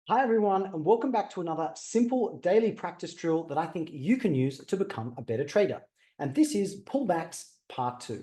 Hi everyone, and welcome back to another simple daily practice drill that I think you can use to become a better trader. And this is Pullbacks Part 2.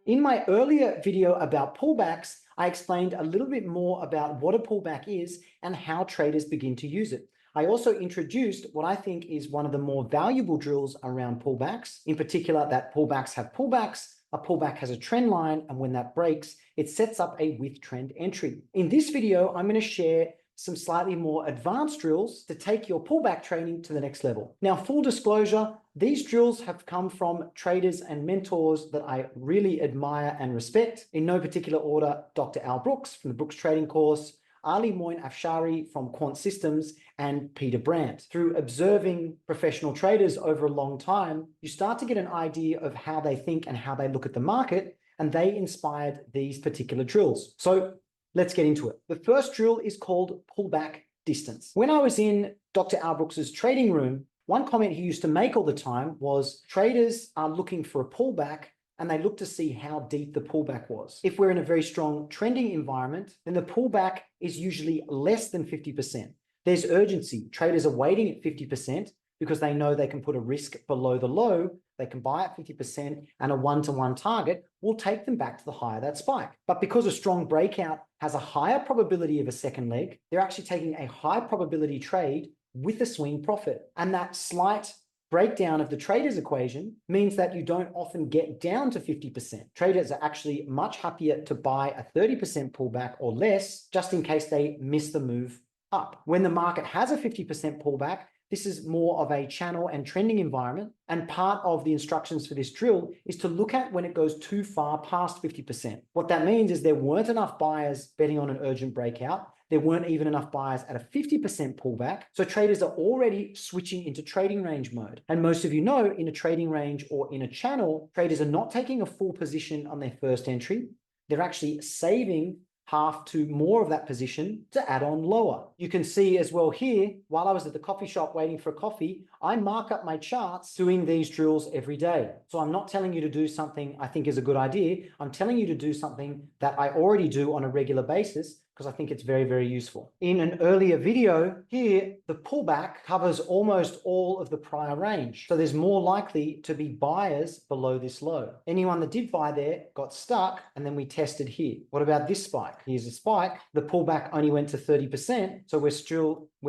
In my earlier video about pullbacks, I explained a little bit more about what a pullback is and how traders begin to use it. I also introduced what I think is one of the more valuable drills around pullbacks, in particular that pullbacks have pullbacks. A pullback has a trend line, and when that breaks, it sets up a with trend entry. In this video, I'm going to share some slightly more advanced drills to take your pullback training to the next level. Now, full disclosure, these drills have come from traders and mentors that I really admire and respect. In no particular order, Dr. Al Brooks from the Brooks Trading Course, Ali Moin Afshari from Quant Systems, and Peter Brandt. Through observing professional traders over a long time, you start to get an idea of how they think and how they look at the market, and they inspired these particular drills. So let's get into it. The first drill is called pullback distance. When I was in Dr. Al Brooks's trading room, one comment he used to make all the time was traders are looking for a pullback and they look to see how deep the pullback was. If we're in a very strong trending environment, then the pullback is usually less than 50%. There's urgency. Traders are waiting at 50% because they know they can put a risk below the low. They can buy at 50%, and a one-to-one target will take them back to the high of that spike. But because a strong breakout has a higher probability of a second leg, they're actually taking a high probability trade with a swing profit. And that slight breakdown of the trader's equation means that you don't often get down to 50%. Traders are actually much happier to buy a 30% pullback or less, just in case they miss the move up. When the market has a 50% pullback, this is more of a channel and trending environment. And part of the instructions for this drill is to look at when it goes too far past 50%. What that means is there weren't enough buyers betting on an urgent breakout. There weren't even enough buyers at a 50% pullback. So traders are already switching into trading range mode. And most of you know, in a trading range or in a channel, traders are not taking a full position on their first entry. They're actually saving half to more of that position to add on lower. You can see as well here, while I was at the coffee shop waiting for a coffee, I mark up my charts doing these drills every day. So I'm not telling you to do something I think is a good idea. I'm telling you to do something that I already do on a regular basis, because I think it's very, very useful. In an earlier video here, the pullback covers almost all of the prior range. So there's more likely to be buyers below this low. Anyone that did buy there got stuck, and then we tested here. What about this spike? Here's a spike. The pullback only went to 30%. So we're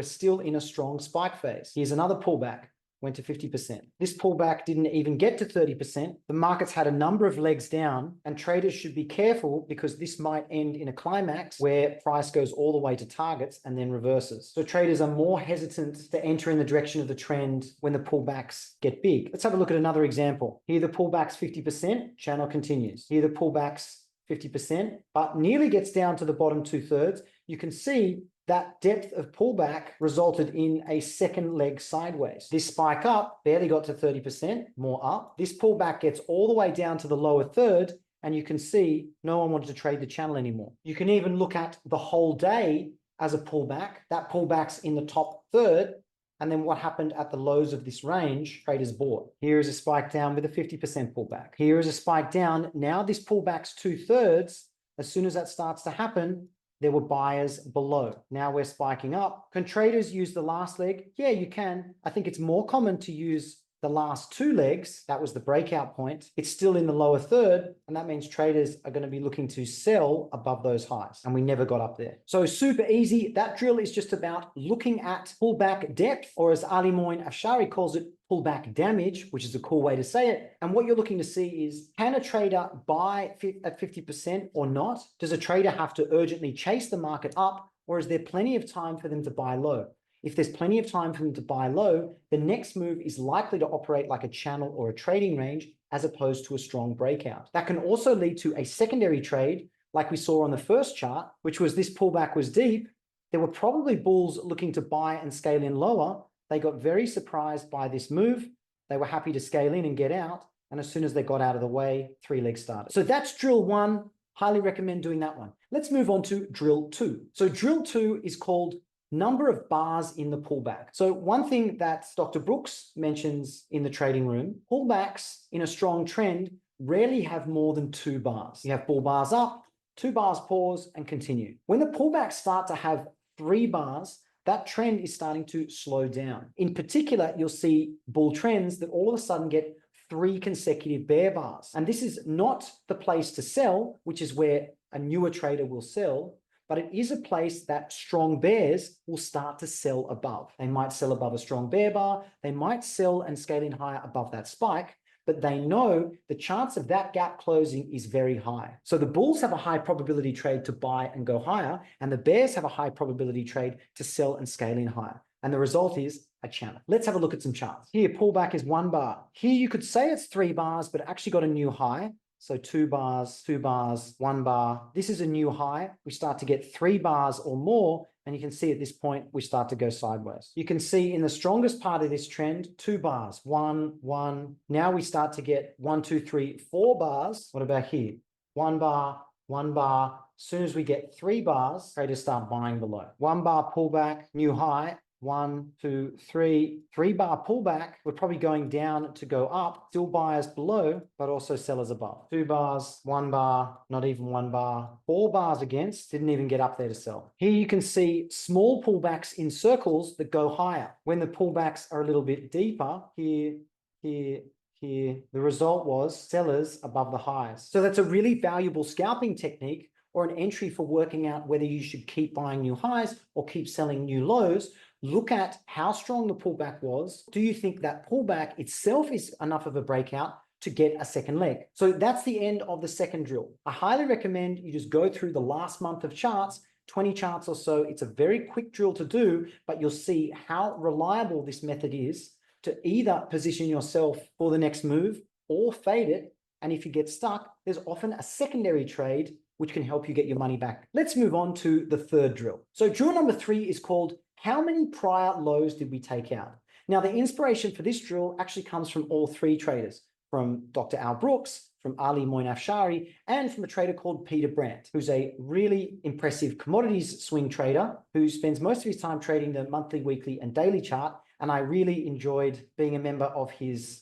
still in a strong spike phase. Here's another pullback. Went to 50%. This pullback didn't even get to 30%. The market's had a number of legs down, and traders should be careful because this might end in a climax where price goes all the way to targets and then reverses. So traders are more hesitant to enter in the direction of the trend when the pullbacks get big. Let's have a look at another example. Here the pullback's 50%, channel continues. Here the pullback's 50%, but nearly gets down to the bottom 2/3. You can see that depth of pullback resulted in a second leg sideways. This spike up barely got to 30%, more up. This pullback gets all the way down to the lower third, and you can see no one wanted to trade the channel anymore. You can even look at the whole day as a pullback. That pullback's in the top third, and then what happened at the lows of this range, traders bought. Here is a spike down with a 50% pullback. Here is a spike down. Now this pullback's 2/3. As soon as that starts to happen, there were buyers below. Now we're spiking up. Can traders use the last leg? Yeah, you can. I think it's more common to use the last two legs. That was the breakout point. It's still in the lower third, and that means traders are going to be looking to sell above those highs, and we never got up there. So super easy. That drill is just about looking at pullback depth, or as Ali Moin Afshari calls it, pullback damage, which is a cool way to say it. And what you're looking to see is, can a trader buy at 50% or not? Does a trader have to urgently chase the market up, or is there plenty of time for them to buy low? If there's plenty of time for them to buy low, the next move is likely to operate like a channel or a trading range as opposed to a strong breakout. That can also lead to a secondary trade like we saw on the first chart, which was this pullback was deep. There were probably bulls looking to buy and scale in lower. They got very surprised by this move. They were happy to scale in and get out. And as soon as they got out of the way, three legs started. So that's drill one. Highly recommend doing that one. Let's move on to drill two. So drill two is called number of bars in the pullback. So one thing that Dr. Brooks mentions in the trading room, pullbacks in a strong trend rarely have more than 2 bars. You have bull bars up 2 bars, pause, and continue. When the pullbacks start to have 3 bars, that trend is starting to slow down. In particular, you'll see bull trends that all of a sudden get 3 consecutive bear bars. And this is not the place to sell, which is where a newer trader will sell, but it is a place that strong bears will start to sell above. They might sell above a strong bear bar. They might sell and scale in higher above that spike, but they know the chance of that gap closing is very high. So the bulls have a high probability trade to buy and go higher, and the bears have a high probability trade to sell and scale in higher. And the result is a channel. Let's have a look at some charts. Here, pullback is 1 bar. Here you could say it's 3 bars, but it actually got a new high. So 2 bars, 2 bars, 1 bar. This is a new high. We start to get 3 bars or more, and you can see at this point, we start to go sideways. You can see in the strongest part of this trend, 2 bars, 1, 1. Now we start to get 1, 2, 3, 4 bars. What about here? 1 bar, 1 bar. As soon as we get 3 bars, traders start buying below. 1 bar pullback, new high. 1, 2, 3, 3 bar pullback. We're probably going down to go up, still buyers below, but also sellers above. 2 bars, 1 bar, not even 1 bar, 4 bars against, didn't even get up there to sell. Here you can see small pullbacks in circles that go higher. When the pullbacks are a little bit deeper, here, here, here, the result was sellers above the highs. So that's a really valuable scalping technique or an entry for working out whether you should keep buying new highs or keep selling new lows. Look at how strong the pullback was. Do you think that pullback itself is enough of a breakout to get a second leg? So that's the end of the second drill. I highly recommend you just go through the last month of charts, 20 charts or so. It's a very quick drill to do, but you'll see how reliable this method is to either position yourself for the next move or fade it. And if you get stuck, there's often a secondary trade which can help you get your money back. Let's move on to the third drill. So drill number 3 is called, how many prior lows did we take out? Now, the inspiration for this drill actually comes from all 3 traders, from Dr. Al Brooks, from Ali Moin-Afshari, and from a trader called Peter Brandt, who's a really impressive commodities swing trader who spends most of his time trading the monthly, weekly, and daily chart. And I really enjoyed being a member of his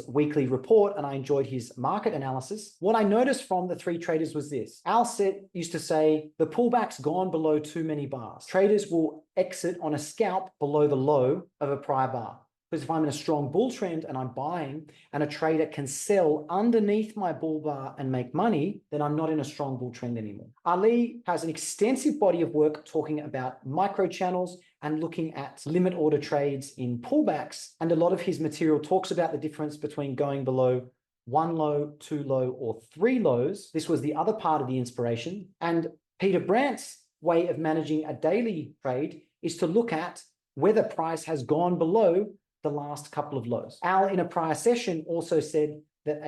weekly report, and I enjoyed his market analysis. What I noticed from the 3 traders was this. Al used to say, the pullback's gone below too many bars. Traders will exit on a scalp below the low of a prior bar. Because if I'm in a strong bull trend and I'm buying and a trader can sell underneath my bull bar and make money, then I'm not in a strong bull trend anymore. Ali has an extensive body of work talking about micro channels and looking at limit order trades in pullbacks. And a lot of his material talks about the difference between going below 1 low, 2 low, or 3 lows. This was the other part of the inspiration. And Peter Brandt's way of managing a daily trade is to look at whether price has gone below the last couple of lows. Al, in a prior session, also said that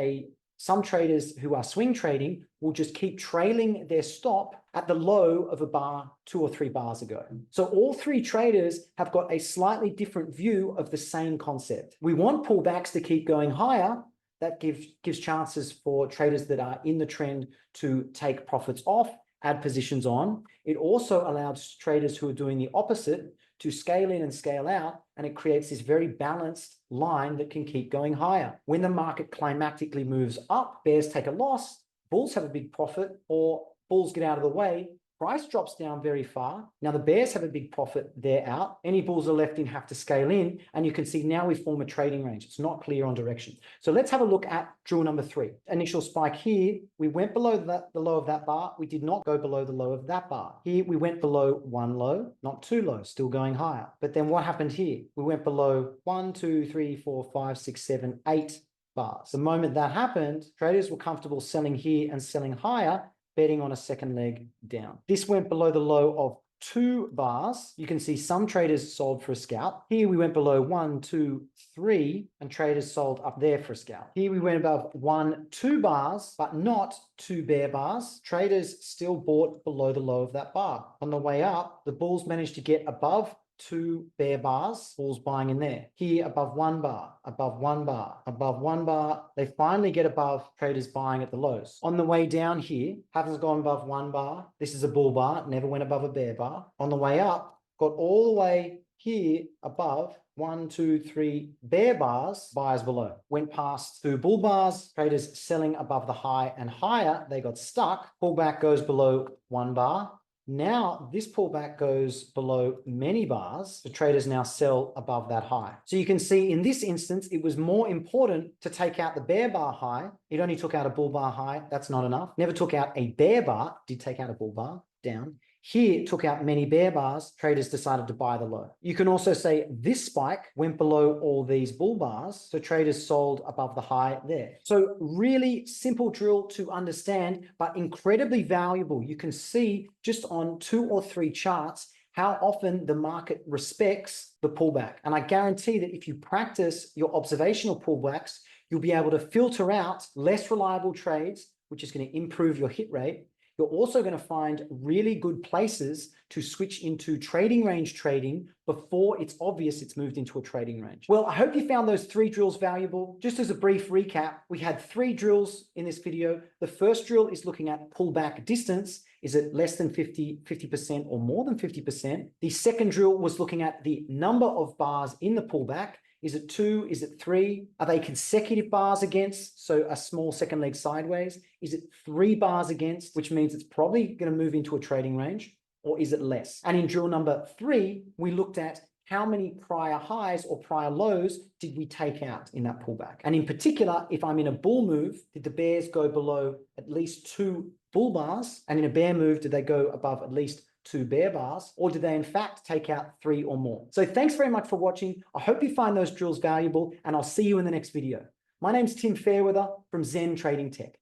some traders who are swing trading will just keep trailing their stop at the low of a bar 2 or 3 bars ago. So all 3 traders have got a slightly different view of the same concept. We want pullbacks to keep going higher. That gives chances for traders that are in the trend to take profits off, add positions on. It also allows traders who are doing the opposite to scale in and scale out, and it creates this very balanced line that can keep going higher. When the market climactically moves up, bears take a loss, bulls have a big profit, or bulls get out of the way, price drops down very far. Now the bears have a big profit, they're out. Any bulls are left in have to scale in, and you can see now we form a trading range. It's not clear on direction. So let's have a look at drill number 3. Initial spike here, we went below the low of that bar. We did not go below the low of that bar. Here we went below 1 low, not 2 lows, still going higher. But then what happened here? We went below 1, 2, 3, 4, 5, 6, 7, 8 bars. The moment that happened, traders were comfortable selling here and selling higher, betting on a second leg down. This went below the low of 2 bars. You can see some traders sold for a scalp. Here we went below 1, 2, 3, and traders sold up there for a scalp. Here we went above 1, 2 bars, but not 2 bear bars. Traders still bought below the low of that bar. On the way up, the bulls managed to get above 2 bear bars, bulls buying in there. Here above 1 bar, above 1 bar, above 1 bar. They finally get above, traders buying at the lows. On the way down here, haven't gone above 1 bar. This is a bull bar, never went above a bear bar. On the way up, got all the way here above, 1, 2, 3 bear bars, buyers below. Went past 2 bull bars, traders selling above the high and higher, they got stuck. Pullback goes below 1 bar. Now this pullback goes below many bars. The traders now sell above that high. So you can see in this instance, it was more important to take out the bear bar high. It only took out a bull bar high. That's not enough. Never took out a bear bar, did take out a bull bar down. Here it took out many bear bars. Traders decided to buy the low. You can also say this spike went below all these bull bars. So traders sold above the high there. So really simple drill to understand, but incredibly valuable. You can see just on 2 or 3 charts how often the market respects the pullback. And I guarantee that if you practice your observational pullbacks, you'll be able to filter out less reliable trades, which is going to improve your hit rate. You're also going to find really good places to switch into trading range trading before it's obvious it's moved into a trading range. Well, I hope you found those 3 drills valuable. Just as a brief recap, we had 3 drills in this video. The first drill is looking at pullback distance. Is it less than 50% or more than 50%? The second drill was looking at the number of bars in the pullback. Is it 2? Is it 3? Are they consecutive bars against? So a small second leg sideways. Is it 3 bars against, which means it's probably going to move into a trading range, or is it less? And in drill number 3, we looked at how many prior highs or prior lows did we take out in that pullback? And in particular, if I'm in a bull move, did the bears go below at least 2 bull bars? And in a bear move, did they go above at least 2 bear bars, or did they in fact take out 3 or more? So thanks very much for watching. I hope you find those drills valuable, and I'll see you in the next video. My name's Tim Fairweather from Zen Trading Tech.